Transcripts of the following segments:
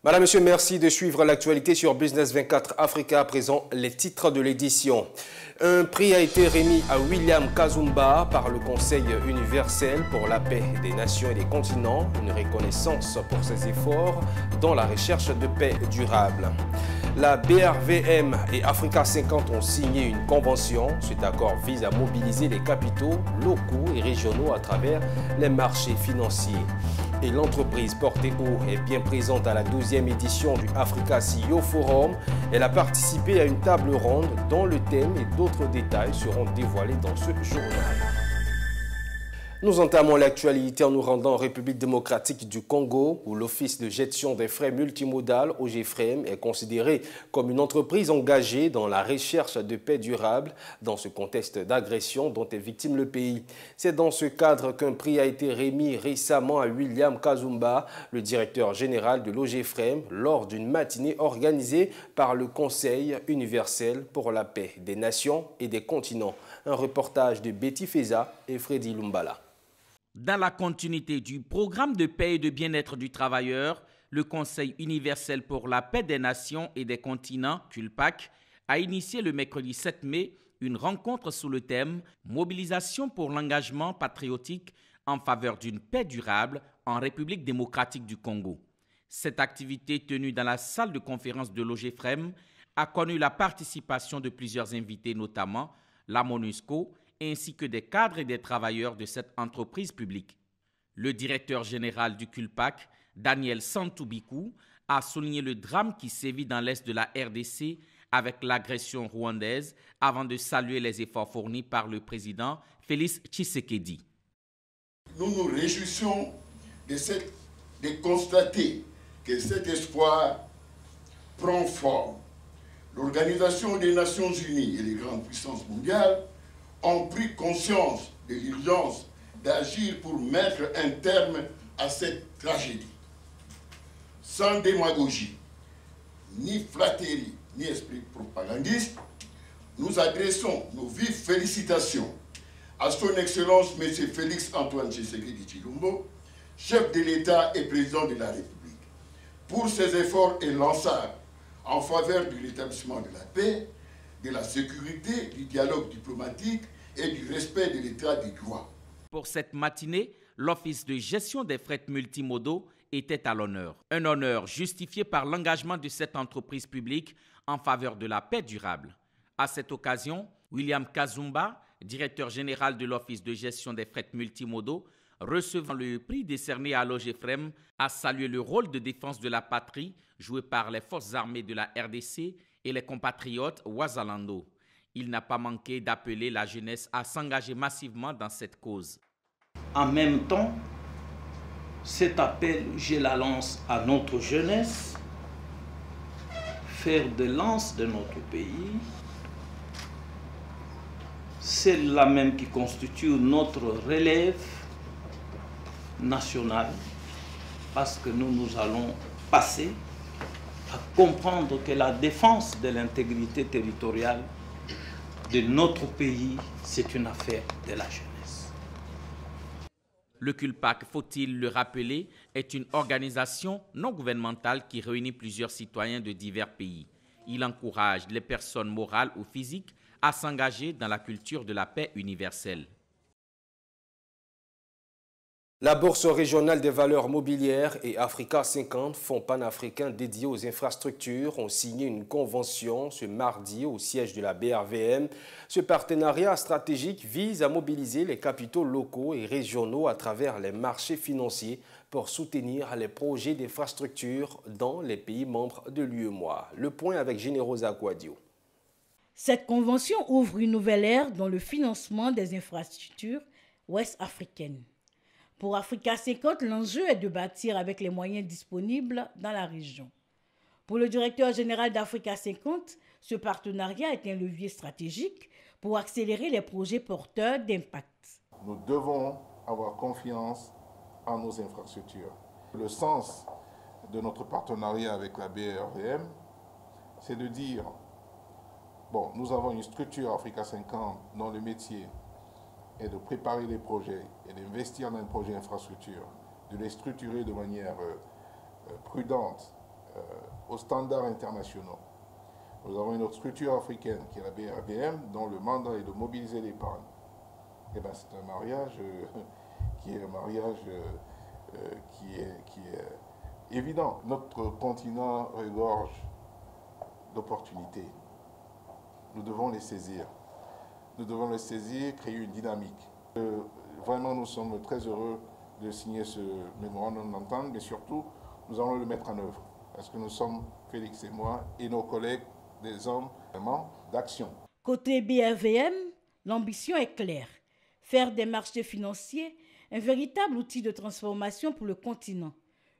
Madame, Monsieur, merci de suivre l'actualité sur Business 24 Africa. À présent, les titres de l'édition. Un prix a été remis à William Kazumba par le Conseil universel pour la paix des nations et des continents. Une reconnaissance pour ses efforts dans la recherche de paix durable. La BRVM et Africa 50 ont signé une convention. Cet accord vise à mobiliser les capitaux locaux et régionaux à travers les marchés financiers. Et l'entreprise Porteo est bien présente à la 12e édition du Africa CEO Forum. Elle a participé à une table ronde dont le thème et d'autres détails seront dévoilés dans ce journal. Nous entamons l'actualité en nous rendant en République démocratique du Congo, où l'Office de gestion des frais multimodal, OGFREM, est considéré comme une entreprise engagée dans la recherche de paix durable dans ce contexte d'agression dont est victime le pays. C'est dans ce cadre qu'un prix a été remis récemment à William Kazumba, le directeur général de l'OGFREM, lors d'une matinée organisée par le Conseil universel pour la paix des nations et des continents. Un reportage de Betty Feza et Freddy Lumbala. Dans la continuité du programme de paix et de bien-être du travailleur, le Conseil universel pour la paix des nations et des continents, CULPAC, a initié le mercredi 7 mai une rencontre sous le thème « Mobilisation pour l'engagement patriotique en faveur d'une paix durable en République démocratique du Congo ». Cette activité tenue dans la salle de conférence de l'OGFREM a connu la participation de plusieurs invités, notamment la MONUSCO, ainsi que des cadres et des travailleurs de cette entreprise publique. Le directeur général du CULPAC, Daniel Santoubikou, a souligné le drame qui sévit dans l'est de la RDC avec l'agression rwandaise avant de saluer les efforts fournis par le président Félix Tshisekedi. Nous nous réjouissons de constater que cet espoir prend forme. L'Organisation des Nations Unies et les grandes puissances mondiales ont pris conscience de l'urgence d'agir pour mettre un terme à cette tragédie. Sans démagogie, ni flatterie, ni esprit propagandiste, nous adressons nos vives félicitations à son Excellence M. Félix Antoine Tshisekedi Tshilombo, chef de l'État et président de la République, pour ses efforts inlançables en faveur de l'établissement de la paix, de la sécurité, du dialogue diplomatique et du respect de l'état de droit. Pour cette matinée, l'Office de gestion des frais multimodaux était à l'honneur. Un honneur justifié par l'engagement de cette entreprise publique en faveur de la paix durable. À cette occasion, William Kazumba, directeur général de l'Office de gestion des frais multimodaux, recevant le prix décerné à l'OGFREM, a salué le rôle de défense de la patrie joué par les forces armées de la RDC et les compatriotes Ouazalando. Il n'a pas manqué d'appeler la jeunesse à s'engager massivement dans cette cause. En même temps, cet appel, je la lance à notre jeunesse, fer de lance de notre pays, celle-là même qui constitue notre relève nationale, parce que nous allons passer à comprendre que la défense de l'intégrité territoriale de notre pays, c'est une affaire de la jeunesse. Le CULPAC, faut-il le rappeler, est une organisation non gouvernementale qui réunit plusieurs citoyens de divers pays. Il encourage les personnes morales ou physiques à s'engager dans la culture de la paix universelle. La Bourse régionale des valeurs mobilières et Africa 50, fonds panafricain dédié aux infrastructures, ont signé une convention ce mardi au siège de la BRVM. Ce partenariat stratégique vise à mobiliser les capitaux locaux et régionaux à travers les marchés financiers pour soutenir les projets d'infrastructures dans les pays membres de l'UEMOA. Le point avec Générosa Kouadio. Cette convention ouvre une nouvelle ère dans le financement des infrastructures ouest-africaines. Pour Africa 50, l'enjeu est de bâtir avec les moyens disponibles dans la région. Pour le directeur général d'Africa 50, ce partenariat est un levier stratégique pour accélérer les projets porteurs d'impact. Nous devons avoir confiance en nos infrastructures. Le sens de notre partenariat avec la BRVM, c'est de dire, bon, nous avons une structure Africa 50 dont le métier et de préparer les projets et d'investir dans les projets d'infrastructure, de les structurer de manière prudente aux standards internationaux. Nous avons une autre structure africaine qui est la BRVM, dont le mandat est de mobiliser l'épargne. Eh bien, c'est un mariage qui est évident. Notre continent regorge d'opportunités. Nous devons les saisir. Nous devons les saisir, créer une dynamique. Vraiment, nous sommes très heureux de signer ce mémorandum d'entente, mais surtout, nous allons le mettre en œuvre. Parce que nous sommes, Félix et moi, et nos collègues, des hommes vraiment d'action. Côté BRVM, l'ambition est claire. Faire des marchés financiers un véritable outil de transformation pour le continent.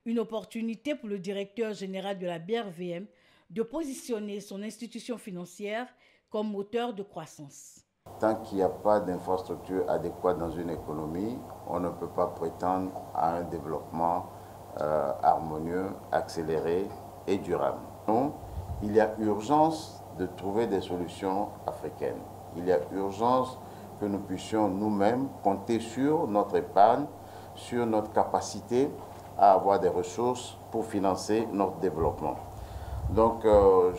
Une opportunité pour le directeur général de la BRVM de positionner son institution financière comme moteur de croissance. Tant qu'il n'y a pas d'infrastructure adéquate dans une économie, on ne peut pas prétendre à un développement harmonieux, accéléré et durable. Donc, il y a urgence de trouver des solutions africaines. Il y a urgence que nous puissions nous-mêmes compter sur notre épargne, sur notre capacité à avoir des ressources pour financer notre développement. Donc,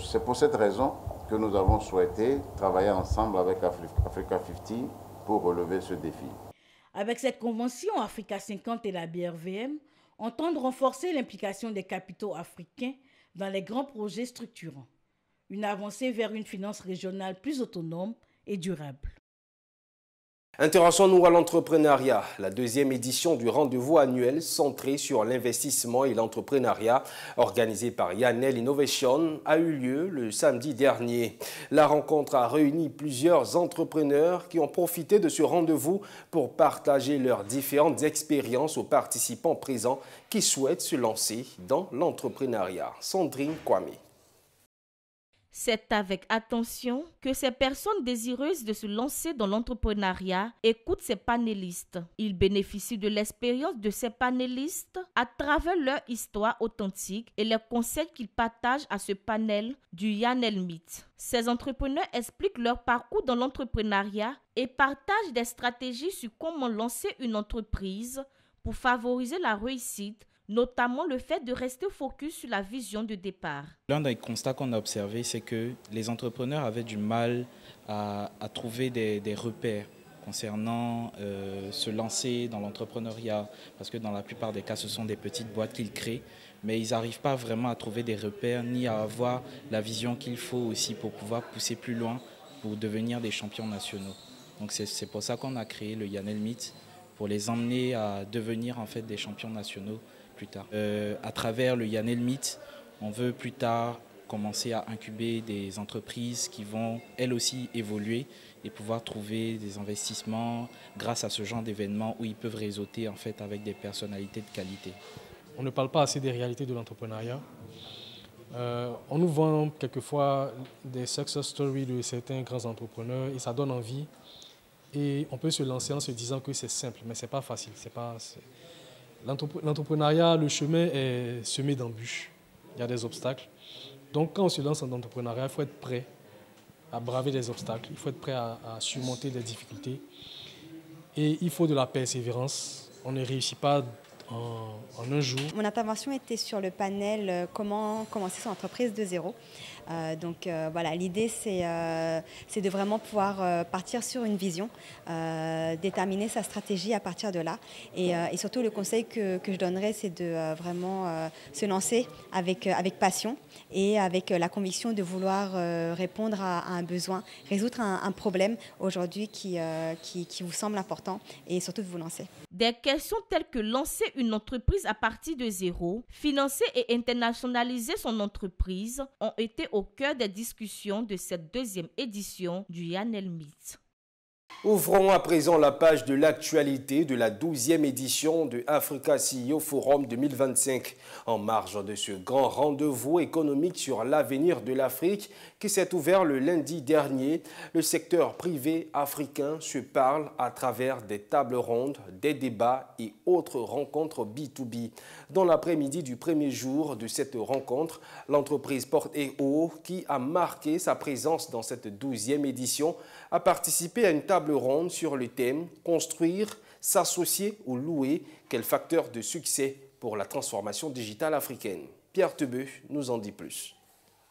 c'est pour cette raison que nous avons souhaité travailler ensemble avec Africa 50 pour relever ce défi. Avec cette convention, Africa 50 et la BRVM entendent renforcer l'implication des capitaux africains dans les grands projets structurants. Une avancée vers une finance régionale plus autonome et durable. Intéressons-nous à l'entrepreneuriat. La deuxième édition du rendez-vous annuel centré sur l'investissement et l'entrepreneuriat, organisé par Yanel Innovation, a eu lieu le samedi dernier. La rencontre a réuni plusieurs entrepreneurs qui ont profité de ce rendez-vous pour partager leurs différentes expériences aux participants présents qui souhaitent se lancer dans l'entrepreneuriat. Sandrine Kwame. C'est avec attention que ces personnes désireuses de se lancer dans l'entrepreneuriat écoutent ces panélistes. Ils bénéficient de l'expérience de ces panélistes à travers leur histoire authentique et les conseils qu'ils partagent à ce panel du Yanel Meet. Ces entrepreneurs expliquent leur parcours dans l'entrepreneuriat et partagent des stratégies sur comment lancer une entreprise pour favoriser la réussite, notamment le fait de rester focus sur la vision de départ. L'un des constats qu'on a observé, c'est que les entrepreneurs avaient du mal à trouver des repères concernant se lancer dans l'entrepreneuriat, parce que dans la plupart des cas, ce sont des petites boîtes qu'ils créent, mais ils n'arrivent pas vraiment à trouver des repères, ni à avoir la vision qu'il faut aussi pour pouvoir pousser plus loin, pour devenir des champions nationaux. Donc c'est pour ça qu'on a créé le Yanel Meet, pour les emmener à devenir en fait des champions nationaux plus tard. À travers le Yanel Meet, on veut plus tard commencer à incuber des entreprises qui vont elles aussi évoluer et pouvoir trouver des investissements grâce à ce genre d'événements où ils peuvent réseauter en fait avec des personnalités de qualité. On ne parle pas assez des réalités de l'entrepreneuriat. On nous vend quelquefois des success stories de certains grands entrepreneurs et ça donne envie. Et on peut se lancer en se disant que c'est simple, mais ce n'est pas facile. L'entrepreneuriat, le chemin est semé d'embûches. Il y a des obstacles. Donc quand on se lance en entrepreneuriat, il faut être prêt à braver les obstacles. Il faut être prêt à surmonter les difficultés. Et il faut de la persévérance. On ne réussit pas en un jour. Mon intervention était sur le panel comment commencer son entreprise de zéro. Voilà, l'idée c'est de vraiment pouvoir partir sur une vision, déterminer sa stratégie à partir de là. Et surtout le conseil que je donnerais, c'est de vraiment se lancer avec passion et avec la conviction de vouloir répondre à un besoin, résoudre un problème aujourd'hui qui vous semble important et surtout de vous lancer. Des questions telles que lancer une entreprise à partir de zéro, financer et internationaliser son entreprise ont été au cœur des discussions de cette deuxième édition du Yanel Meet. Ouvrons à présent la page de l'actualité de la 12e édition de Africa CEO Forum 2025. En marge de ce grand rendez-vous économique sur l'avenir de l'Afrique qui s'est ouvert le lundi dernier, le secteur privé africain se parle à travers des tables rondes, des débats et autres rencontres B2B. Dans l'après-midi du premier jour de cette rencontre, l'entreprise Port&O, qui a marqué sa présence dans cette 12e édition, a participé à une table ronde sur le thème « Construire, s'associer ou louer, quel facteur de succès pour la transformation digitale africaine ». Pierre Tebeu nous en dit plus.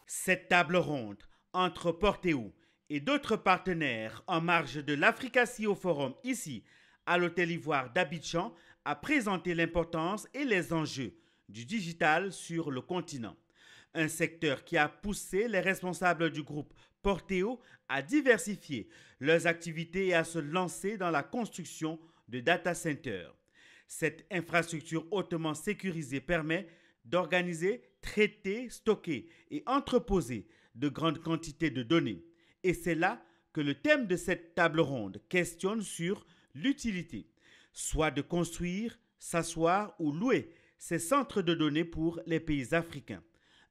Cette table ronde entre Porteo et d'autres partenaires en marge de l'Africa CEO Forum ici à l'Hôtel Ivoire d'Abidjan a présenté l'importance et les enjeux du digital sur le continent. Un secteur qui a poussé les responsables du groupe Porteo à diversifier leurs activités et à se lancer dans la construction de data centers. Cette infrastructure hautement sécurisée permet d'organiser, traiter, stocker et entreposer de grandes quantités de données. Et c'est là que le thème de cette table ronde questionne sur l'utilité, soit de construire, s'asseoir ou louer ces centres de données pour les pays africains.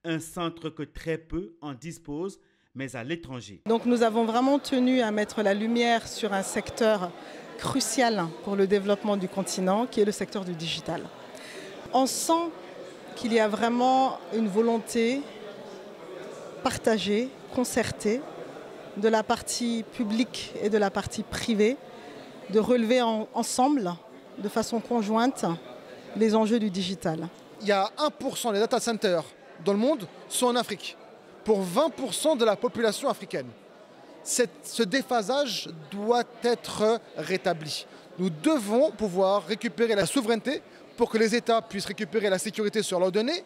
Un centre que très peu en disposent, mais à l'étranger. Donc nous avons vraiment tenu à mettre la lumière sur un secteur crucial pour le développement du continent, qui est le secteur du digital. On sent qu'il y a vraiment une volonté partagée, concertée, de la partie publique et de la partie privée, de relever ensemble, de façon conjointe, les enjeux du digital. Il y a 1% des data centers dans le monde sont en Afrique, pour 20% de la population africaine. Ce déphasage doit être rétabli. Nous devons pouvoir récupérer la souveraineté pour que les États puissent récupérer la sécurité sur leurs données,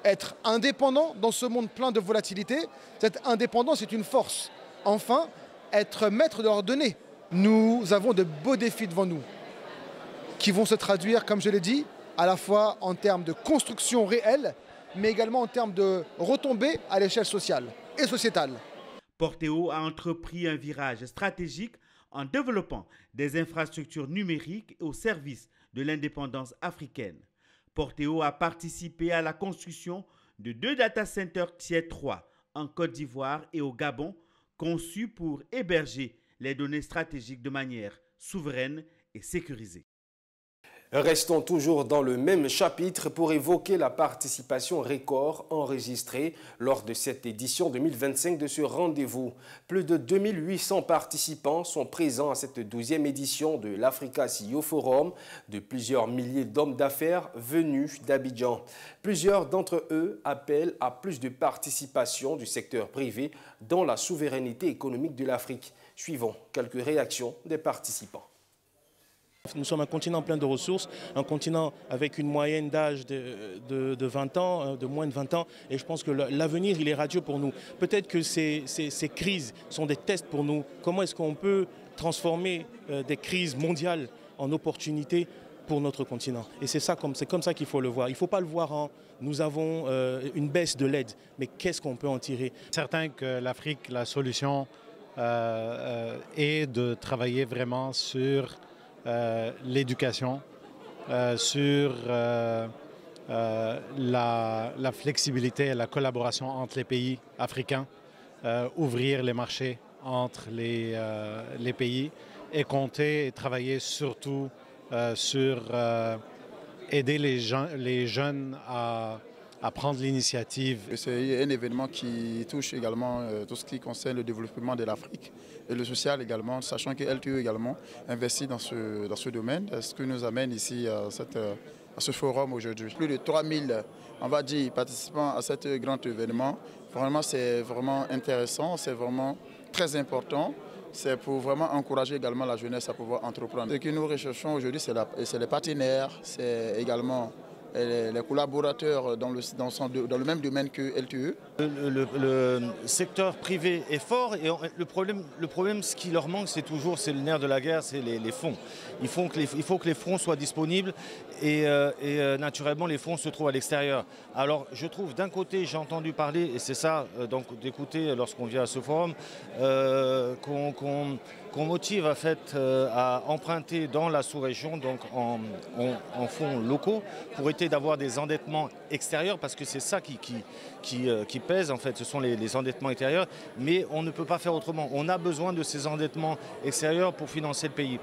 être indépendants dans ce monde plein de volatilité. Cette indépendance est une force. Enfin, être maître de leurs données. Nous avons de beaux défis devant nous qui vont se traduire, comme je l'ai dit, à la fois en termes de construction réelle, mais également en termes de retombées à l'échelle sociale et sociétale. Porteo a entrepris un virage stratégique en développant des infrastructures numériques au service de l'indépendance africaine. Porteo a participé à la construction de 2 data centers Tier 3 en Côte d'Ivoire et au Gabon, conçus pour héberger les données stratégiques de manière souveraine et sécurisée. Restons toujours dans le même chapitre pour évoquer la participation record enregistrée lors de cette édition 2025 de ce rendez-vous. Plus de 2800 participants sont présents à cette 12e édition de l'Africa CEO Forum, de plusieurs milliers d'hommes d'affaires venus d'Abidjan. Plusieurs d'entre eux appellent à plus de participation du secteur privé dans la souveraineté économique de l'Afrique. Suivons quelques réactions des participants. Nous sommes un continent plein de ressources, un continent avec une moyenne d'âge de 20 ans, de moins de 20 ans, et je pense que l'avenir, il est radieux pour nous. Peut-être que ces crises sont des tests pour nous. Comment est-ce qu'on peut transformer des crises mondiales en opportunités pour notre continent? Et c'est comme ça qu'il faut le voir. Il ne faut pas le voir en nous avons une baisse de l'aide, mais qu'est-ce qu'on peut en tirer? Certain que l'Afrique, la solution est de travailler vraiment sur l'éducation, sur la flexibilité et la collaboration entre les pays africains, ouvrir les marchés entre les pays et compter et travailler surtout sur aider les jeunes à prendre l'initiative. C'est un événement qui touche également tout ce qui concerne le développement de l'Afrique et le social également, sachant que LTE également investit dans ce domaine, ce qui nous amène ici à ce forum aujourd'hui. Plus de 3000, on va dire, participants à cet grand événement. Vraiment, c'est vraiment intéressant, c'est vraiment très important. C'est pour vraiment encourager également la jeunesse à pouvoir entreprendre. Ce que nous recherchons aujourd'hui, c'est les partenaires, c'est également les collaborateurs dans le même domaine que LTE. Le secteur privé est fort et le problème, ce qui leur manque, c'est le nerf de la guerre, c'est les fonds. Il faut que les fonds soient disponibles et naturellement les fonds se trouvent à l'extérieur. Alors je trouve d'un côté, j'ai entendu parler, et c'est ça donc d'écouter lorsqu'on vient à ce forum, qu'on motive en fait, à emprunter dans la sous-région, donc en fonds locaux, pour éviter d'avoir des endettements extérieurs, parce que c'est ça qui pèse en fait, ce sont les endettements extérieurs, mais on ne peut pas faire autrement. On a besoin de ces endettements extérieurs pour financer le pays.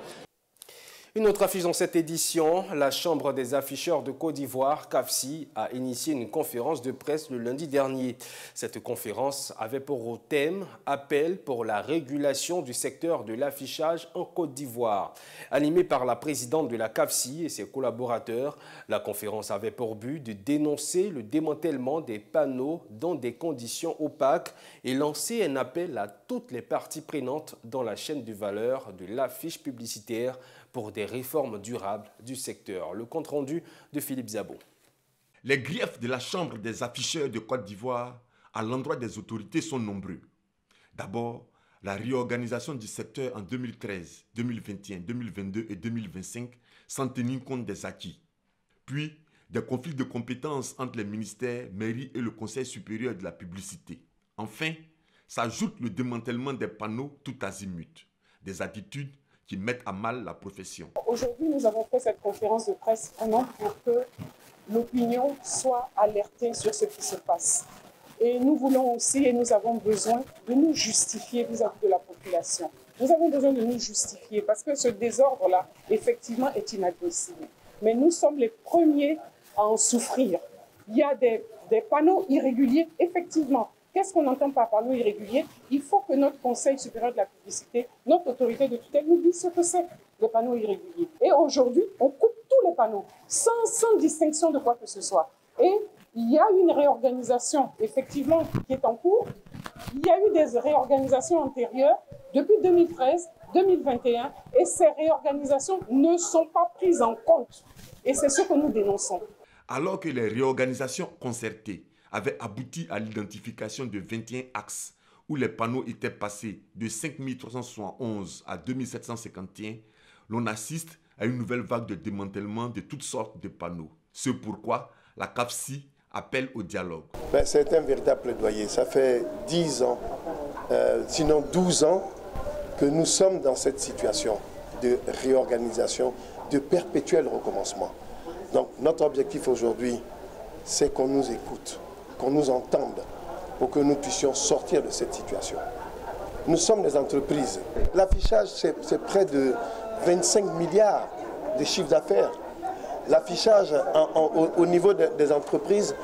Une autre affiche dans cette édition, la Chambre des afficheurs de Côte d'Ivoire, CAFSI, a initié une conférence de presse le lundi dernier. Cette conférence avait pour thème « Appel pour la régulation du secteur de l'affichage en Côte d'Ivoire ». Animée par la présidente de la CAFSI et ses collaborateurs, la conférence avait pour but de dénoncer le démantèlement des panneaux dans des conditions opaques et lancer un appel à toutes les parties prenantes dans la chaîne de valeur de l'affiche publicitaire pour des réformes durables du secteur. Le compte-rendu de Philippe Zabo. Les griefs de la Chambre des afficheurs de Côte d'Ivoire à l'endroit des autorités sont nombreux. D'abord, la réorganisation du secteur en 2013, 2021, 2022 et 2025 sans tenir compte des acquis. Puis, des conflits de compétences entre les ministères, mairies et le Conseil supérieur de la publicité. Enfin, s'ajoute le démantèlement des panneaux tout azimut, des attitudes qui mettent à mal la profession. Aujourd'hui, nous avons fait cette conférence de presse vraiment pour que l'opinion soit alertée sur ce qui se passe. Et nous voulons aussi, et nous avons besoin de nous justifier vis-à-vis de la population. Nous avons besoin de nous justifier parce que ce désordre-là, effectivement, est inadmissible. Mais nous sommes les premiers à en souffrir. Il y a des panneaux irréguliers, effectivement. Qu'est-ce qu'on entend par panneaux irréguliers? Il faut que notre Conseil supérieur de la publicité, notre autorité de tutelle, nous dise ce que c'est, les panneaux irréguliers. Et aujourd'hui, on coupe tous les panneaux, sans distinction de quoi que ce soit. Et il y a une réorganisation, effectivement, qui est en cours. Il y a eu des réorganisations antérieures depuis 2013, 2021, et ces réorganisations ne sont pas prises en compte. Et c'est ce que nous dénonçons. Alors que les réorganisations concertées avaient abouti à l'identification de 21 axes où les panneaux étaient passés de 5371 à 2751, l'on assiste à une nouvelle vague de démantèlement de toutes sortes de panneaux. C'est pourquoi la CAFSI appelle au dialogue. C'est un véritable plaidoyer. Ça fait 10 ans, sinon 12 ans, que nous sommes dans cette situation de réorganisation, de perpétuel recommencement. Donc notre objectif aujourd'hui, c'est qu'on nous écoute, qu'on nous entende, pour que nous puissions sortir de cette situation. Nous sommes des entreprises. L'affichage, c'est près de 25 milliards de chiffre d'affaires. L'affichage au niveau des entreprises,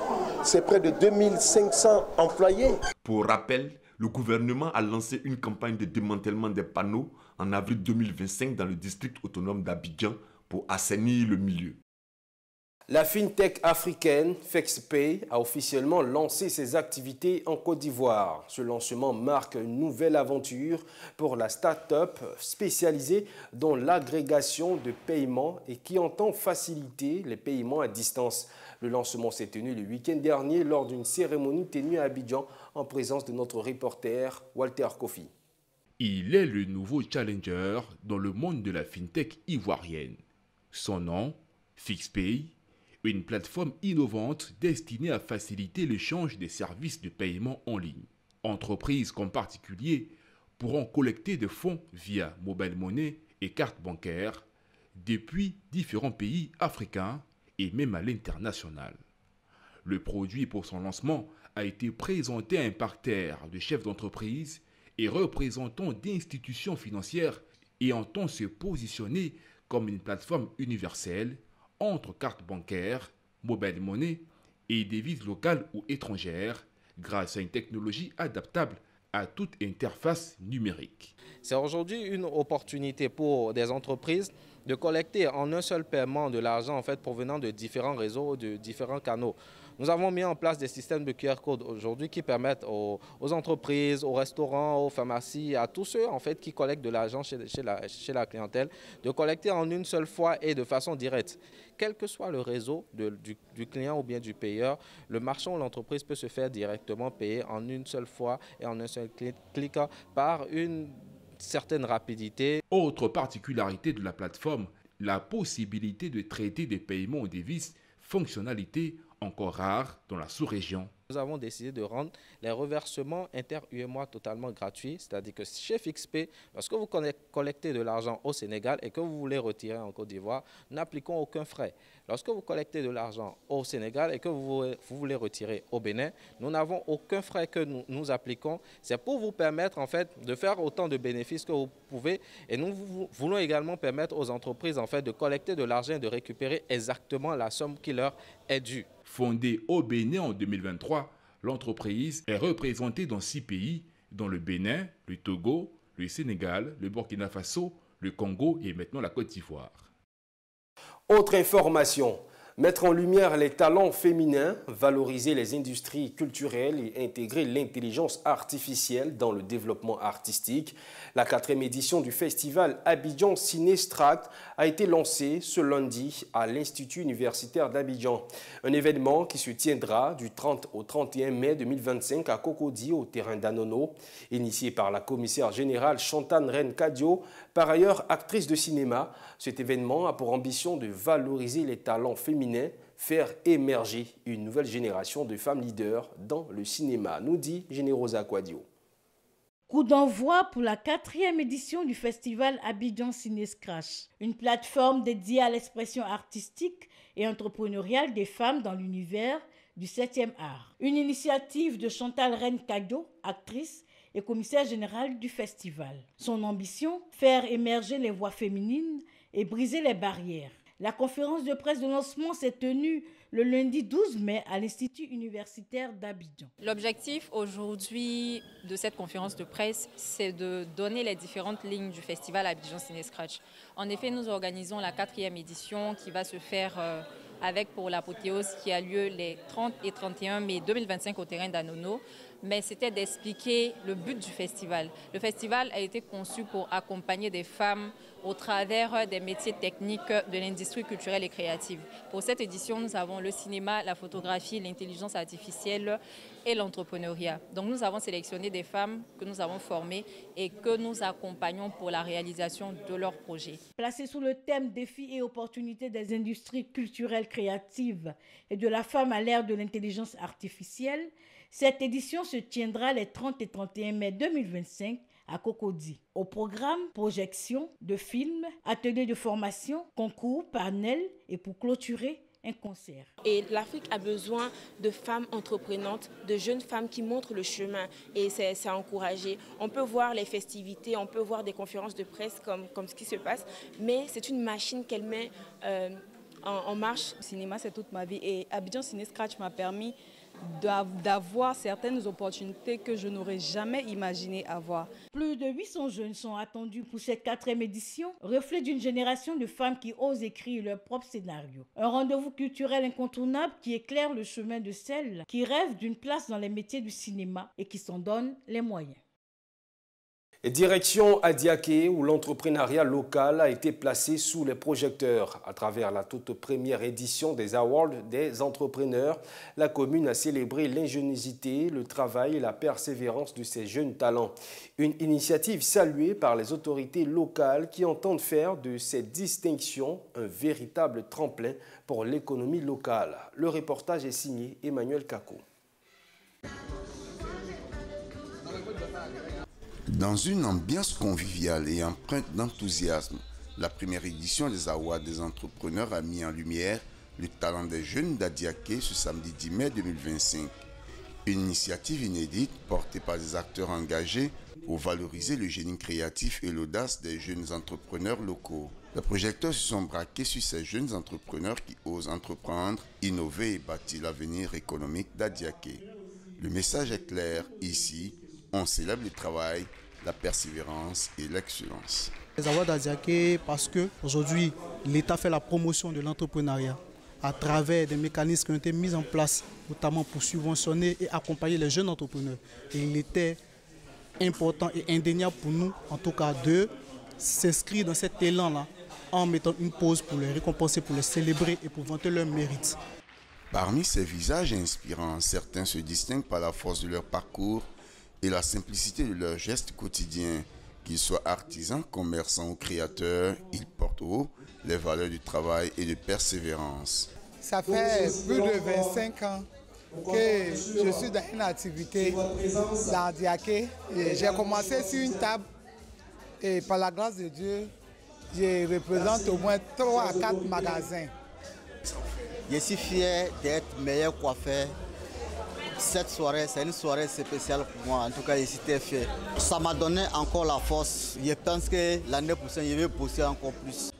c'est près de 2500 employés. Pour rappel, le gouvernement a lancé une campagne de démantèlement des panneaux en avril 2025 dans le district autonome d'Abidjan pour assainir le milieu. La fintech africaine FlexPay a officiellement lancé ses activités en Côte d'Ivoire. Ce lancement marque une nouvelle aventure pour la start-up spécialisée dans l'agrégation de paiements et qui entend faciliter les paiements à distance. Le lancement s'est tenu le week-end dernier lors d'une cérémonie tenue à Abidjan en présence de notre reporter Walter Kofi. Il est le nouveau challenger dans le monde de la fintech ivoirienne. Son nom, FlexPay, une plateforme innovante destinée à faciliter l'échange des services de paiement en ligne. Entreprises comme particuliers pourront collecter des fonds via mobile money et carte bancaire depuis différents pays africains et même à l'international. Le produit pour son lancement a été présenté à un parterre de chefs d'entreprise et représentants d'institutions financières et entend se positionner comme une plateforme universelle entre cartes bancaires, mobile money et devises locales ou étrangères grâce à une technologie adaptable à toute interface numérique. C'est aujourd'hui une opportunité pour des entreprises de collecter en un seul paiement de l'argent provenant de différents réseaux, de différents canaux. Nous avons mis en place des systèmes de QR code aujourd'hui qui permettent aux entreprises, aux restaurants, aux pharmacies, à tous ceux qui collectent de l'argent chez la clientèle, de collecter en une seule fois et de façon directe. Quel que soit le réseau du client ou bien du payeur, le marchand ou l'entreprise peut se faire directement payer en une seule fois et en un seul clic par une certaine rapidité. Autre particularité de la plateforme, la possibilité de traiter des paiements en devises, fonctionnalité encore rare dans la sous-région. Nous avons décidé de rendre les reversements inter-UEMOA totalement gratuits, c'est-à-dire que chez FixPay, lorsque vous collectez de l'argent au Sénégal et que vous voulez retirer en Côte d'Ivoire, nous n'appliquons aucun frais. Lorsque vous collectez de l'argent au Sénégal et que vous voulez retirer au Bénin, nous n'avons aucun frais que nous appliquons. C'est pour vous permettre en fait de faire autant de bénéfices que vous pouvez, et nous voulons également permettre aux entreprises en fait de collecter de l'argent et de récupérer exactement la somme qui leur est due. Fondée au Bénin en 2023, l'entreprise est représentée dans 6 pays, dont le Bénin, le Togo, le Sénégal, le Burkina Faso, le Congo et maintenant la Côte d'Ivoire. Autre information, mettre en lumière les talents féminins, valoriser les industries culturelles et intégrer l'intelligence artificielle dans le développement artistique. La 4e édition du festival Abidjan Cinéstract a été lancée ce lundi à l'Institut universitaire d'Abidjan. Un événement qui se tiendra du 30 au 31 mai 2025 à Cocody, au terrain d'Anono, initié par la commissaire générale Chantal Reine Kadio, par ailleurs actrice de cinéma. Cet événement a pour ambition de valoriser les talents féminins, faire émerger une nouvelle génération de femmes leaders dans le cinéma, nous dit Générosa Quadio. Coup d'envoi pour la 4e édition du festival Abidjan Ciné-Scratch, une plateforme dédiée à l'expression artistique et entrepreneuriale des femmes dans l'univers du 7e art. Une initiative de Chantal Reine Kadio, actrice et commissaire générale du festival. Son ambition, faire émerger les voix féminines et briser les barrières. La conférence de presse de lancement s'est tenue le lundi 12 mai à l'Institut universitaire d'Abidjan. L'objectif aujourd'hui de cette conférence de presse, c'est de donner les différentes lignes du festival Abidjan Ciné-Scratch. En effet, nous organisons la 4e édition qui va se faire avec pour l'apothéose qui a lieu les 30 et 31 mai 2025 au terrain d'Anono. Mais c'était d'expliquer le but du festival. Le festival a été conçu pour accompagner des femmes au travers des métiers techniques de l'industrie culturelle et créative. Pour cette édition, nous avons le cinéma, la photographie, l'intelligence artificielle et l'entrepreneuriat. Donc nous avons sélectionné des femmes que nous avons formées et que nous accompagnons pour la réalisation de leurs projets. Placé sous le thème défis et opportunités des industries culturelles créatives et de la femme à l'ère de l'intelligence artificielle, cette édition se tiendra les 30 et 31 mai 2025 à Cocody. Au programme, projection de films, ateliers de formation, concours, panels et pour clôturer, un concert. Et l'Afrique a besoin de femmes entreprenantes, de jeunes femmes qui montrent le chemin et c'est à encourager. On peut voir les festivités, on peut voir des conférences de presse comme ce qui se passe, mais c'est une machine qu'elle met en marche. Le cinéma, c'est toute ma vie et Abidjan Ciné-Scratch m'a permis d'avoir certaines opportunités que je n'aurais jamais imaginé avoir. Plus de 800 jeunes sont attendus pour cette 4e édition, reflet d'une génération de femmes qui osent écrire leur propre scénario. Un rendez-vous culturel incontournable qui éclaire le chemin de celles qui rêvent d'une place dans les métiers du cinéma et qui s'en donnent les moyens. Direction Adiaké, où l'entrepreneuriat local a été placé sous les projecteurs. À travers la toute première édition des Awards des entrepreneurs, la commune a célébré l'ingéniosité, le travail et la persévérance de ces jeunes talents. Une initiative saluée par les autorités locales qui entendent faire de ces distinctions un véritable tremplin pour l'économie locale. Le reportage est signé Emmanuel Kako. Dans une ambiance conviviale et empreinte d'enthousiasme, la première édition des Awards des entrepreneurs a mis en lumière le talent des jeunes d'Adiaké ce samedi 10 mai 2025. Une initiative inédite portée par des acteurs engagés pour valoriser le génie créatif et l'audace des jeunes entrepreneurs locaux. Les projecteurs se sont braqués sur ces jeunes entrepreneurs qui osent entreprendre, innover et bâtir l'avenir économique d'Adiaké. Le message est clair, ici, on célèbre le travail, la persévérance et l'excellence. Les Awards d'Adiaké parce qu'aujourd'hui, l'État fait la promotion de l'entrepreneuriat à travers des mécanismes qui ont été mis en place, notamment pour subventionner et accompagner les jeunes entrepreneurs. Et il était important et indéniable pour nous, en tout cas, de s'inscrire dans cet élan-là en mettant une pause pour les récompenser, pour les célébrer et pour vanter leur mérite. Parmi ces visages inspirants, certains se distinguent par la force de leur parcours et la simplicité de leurs gestes quotidiens. Qu'ils soient artisans, commerçants ou créateurs, ils portent haut les valeurs du travail et de persévérance. Ça fait plus de 25 ans que je suis dans une activité dans Diaké. J'ai commencé sur une table et par la grâce de Dieu, je représente au moins 3 à 4 magasins. Je suis fier d'être meilleur coiffeur. Cette soirée, c'est une soirée spéciale pour moi. En tout cas, je suis très fier. Ça m'a donné encore la force. Je pense que l'année prochaine, je vais pousser encore plus.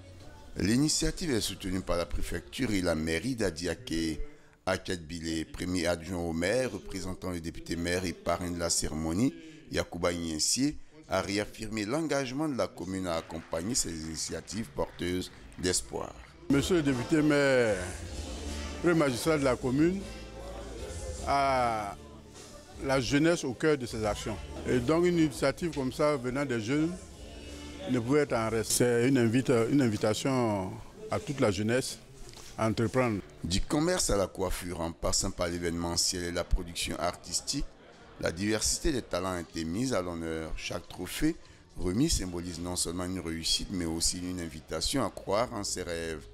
L'initiative est soutenue par la préfecture et la mairie d'Adiaké. Aket Bilé, premier adjoint au maire, représentant le député maire et parrain de la cérémonie, Yacouba Niensié, a réaffirmé l'engagement de la commune à accompagner ces initiatives porteuses d'espoir. Monsieur le député maire, le magistrat de la commune, a la jeunesse au cœur de ses actions. Et donc une initiative comme ça venant des jeunes ne pouvait être en reste. C'est une invitation à toute la jeunesse à entreprendre. Du commerce à la coiffure, en passant par l'événementiel et la production artistique, la diversité des talents a été mise à l'honneur. Chaque trophée remis symbolise non seulement une réussite, mais aussi une invitation à croire en ses rêves.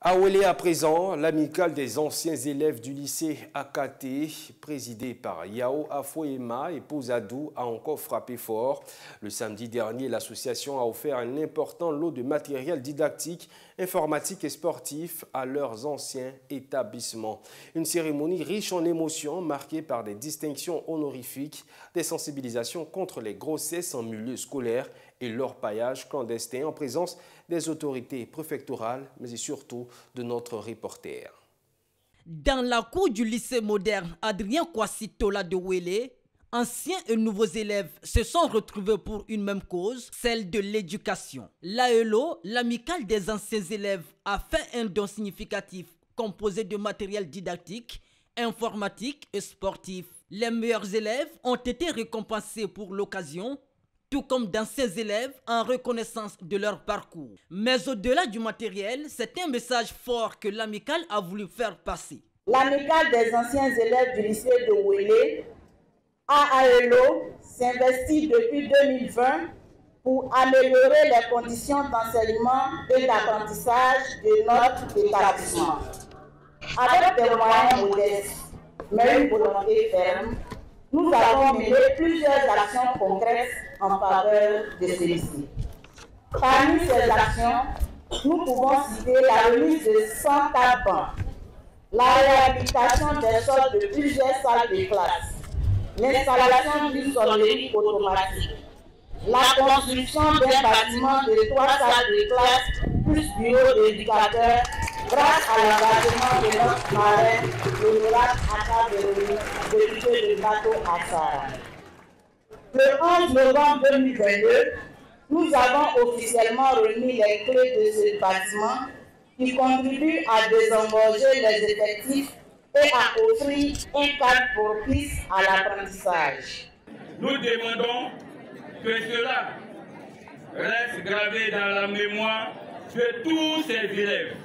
À Ouélé à présent, l'amicale des anciens élèves du lycée Akaté, présidée par Yao Afoema et Pozadou, a encore frappé fort. Le samedi dernier, l'association a offert un important lot de matériel didactique, informatique et sportif à leurs anciens établissements. Une cérémonie riche en émotions, marquée par des distinctions honorifiques, des sensibilisations contre les grossesses en milieu scolaire et l'orpaillage clandestin en présence des autorités préfectorales, mais surtout de notre reporter. Dans la cour du lycée moderne Adrien Kwasitola de Ouélé, anciens et nouveaux élèves se sont retrouvés pour une même cause, celle de l'éducation. L'AELO, l'amicale des anciens élèves, a fait un don significatif composé de matériel didactique, informatique et sportif. Les meilleurs élèves ont été récompensés pour l'occasion, tout comme d'anciens élèves en reconnaissance de leur parcours. Mais au-delà du matériel, c'est un message fort que l'amicale a voulu faire passer. L'amicale des anciens élèves du lycée de Ouélé, AAELO, s'investit depuis 2020 pour améliorer les conditions d'enseignement et d'apprentissage de notre établissement. Avec des moyens modestes, mais une volonté ferme, nous avons mené plusieurs actions concrètes en faveur de celui-ci. Parmi ces actions, nous pouvons citer la remise de 100 tables, la réhabilitation des sols de plusieurs salles de classe, l'installation d'une sonnerie automatique, la construction d'un bâtiment de 3 salles de classe plus bureau d'éducateurs grâce à l'engagement de notre marin, l'honorable Aka de député de bateau Assara. Le 11 novembre 2022, nous avons officiellement remis les clés de ce bâtiment qui contribue à désengorger les effectifs et à offrir un cadre propice à l'apprentissage. Nous demandons que cela reste gravé dans la mémoire de tous ces élèves.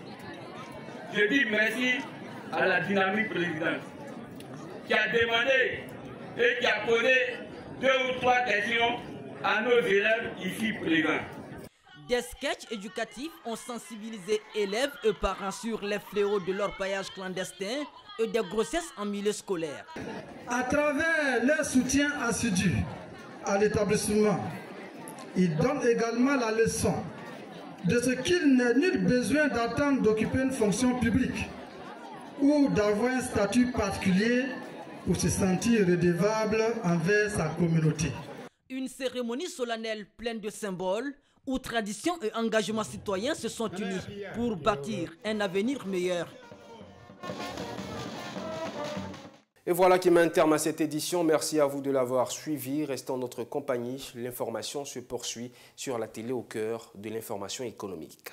Je dis merci à la dynamique présidente qui a demandé et qui a posé 2 ou 3 questions à nos élèves ici présents. Des sketchs éducatifs ont sensibilisé élèves et parents sur les fléaux de l'orpaillage clandestin et des grossesses en milieu scolaire. À travers leur soutien assidu à l'établissement, ils donnent également la leçon de ce qu'il n'est nul besoin d'attendre d'occuper une fonction publique ou d'avoir un statut particulier pour se sentir redevable envers sa communauté. Une cérémonie solennelle pleine de symboles où tradition et engagement citoyen se sont unis pour bâtir un avenir meilleur. Et voilà qui met un terme à cette édition. Merci à vous de l'avoir suivi. Restez en notre compagnie. L'information se poursuit sur la télé au cœur de l'information économique.